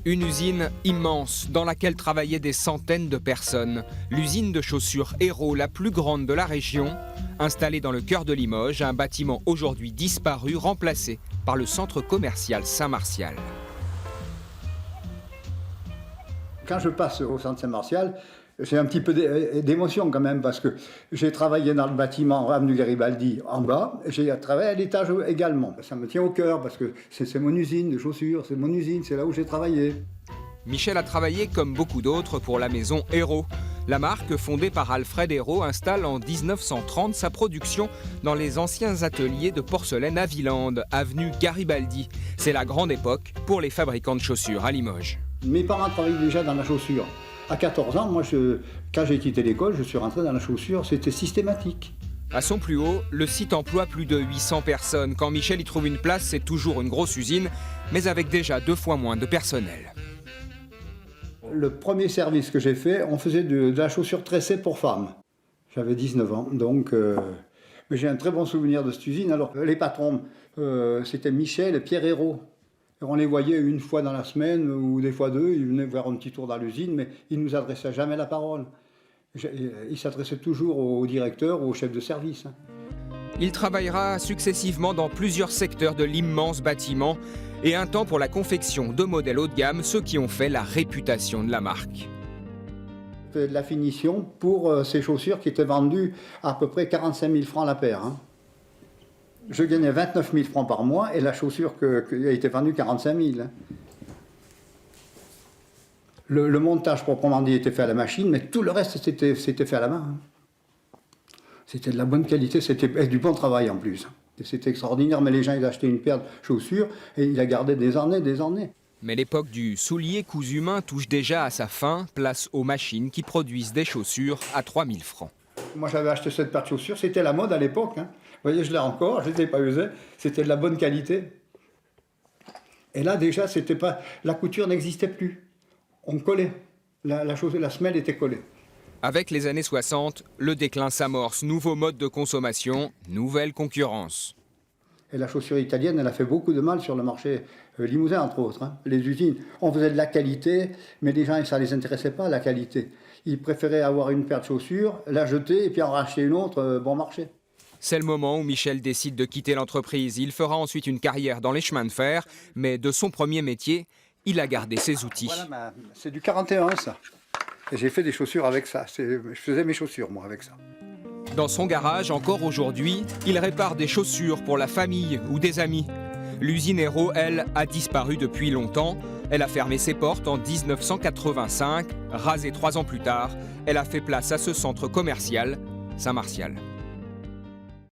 Une usine immense dans laquelle travaillaient des centaines de personnes. L'usine de chaussures Hérault, la plus grande de la région, installée dans le cœur de Limoges, un bâtiment aujourd'hui disparu, remplacé par le centre commercial Saint-Martial. Quand je passe au centre Saint-Martial, j'ai un petit peu d'émotion quand même parce que j'ai travaillé dans le bâtiment avenue Garibaldi en bas, j'ai travaillé à l'étage également. Ça me tient au cœur parce que c'est mon usine de chaussures, c'est mon usine, c'est là où j'ai travaillé. Michel a travaillé comme beaucoup d'autres pour la maison Hérault. La marque, fondée par Alfred Hérault, installe en 1930 sa production dans les anciens ateliers de porcelaine à Villande, avenue Garibaldi. C'est la grande époque pour les fabricants de chaussures à Limoges. Mes parents travaillaient déjà dans la chaussure. À 14 ans, quand j'ai quitté l'école, je suis rentré dans la chaussure, c'était systématique. À son plus haut, le site emploie plus de 800 personnes. Quand Michel y trouve une place, c'est toujours une grosse usine, mais avec déjà 2 fois moins de personnel. Le premier service que j'ai fait, on faisait de la chaussure tressée pour femmes. J'avais 19 ans, donc mais j'ai un très bon souvenir de cette usine. Alors, les patrons, c'était Michel et Pierre Hérault. On les voyait une fois dans la semaine ou des fois 2, ils venaient faire un petit tour dans l'usine, mais ils ne nous adressaient jamais la parole. Ils s'adressaient toujours au directeur ou au chef de service. Il travaillera successivement dans plusieurs secteurs de l'immense bâtiment et un temps pour la confection de modèles haut de gamme, ceux qui ont fait la réputation de la marque. De la finition pour ces chaussures qui étaient vendues à peu près 45 000 francs la paire. Je gagnais 29 000 francs par mois et la chaussure qui a été vendue 45 000. Le montage proprement dit était fait à la machine, mais tout le reste c'était fait à la main. C'était de la bonne qualité, c'était du bon travail en plus. C'était extraordinaire, mais les gens ils achetaient une paire de chaussures et ils la gardaient des années, des années. Mais l'époque du soulier cousu main touche déjà à sa fin, place aux machines qui produisent des chaussures à 3 000 francs. Moi j'avais acheté cette paire de chaussures, c'était la mode à l'époque. Vous voyez, je l'ai encore, je ne l'ai pas usée, c'était de la bonne qualité. Et là déjà, la couture n'existait plus. On collait, la semelle était collée. Avec les années 60, le déclin s'amorce. Nouveau mode de consommation, nouvelle concurrence. Et la chaussure italienne, elle a fait beaucoup de mal sur le marché limousin, entre autres. Les usines, on faisait de la qualité, mais les gens, ça ne les intéressait pas, la qualité. Ils préféraient avoir une paire de chaussures, la jeter et puis en racheter une autre, bon marché. C'est le moment où Michel décide de quitter l'entreprise. Il fera ensuite une carrière dans les chemins de fer, mais de son premier métier, il a gardé ses outils. Voilà, c'est du 41, ça. Et j'ai fait des chaussures avec ça. Je faisais mes chaussures, moi, avec ça. Dans son garage, encore aujourd'hui, il répare des chaussures pour la famille ou des amis. L'usine Hérault, elle, a disparu depuis longtemps. Elle a fermé ses portes en 1985. Rasée 3 ans plus tard, elle a fait place à ce centre commercial Saint-Martial.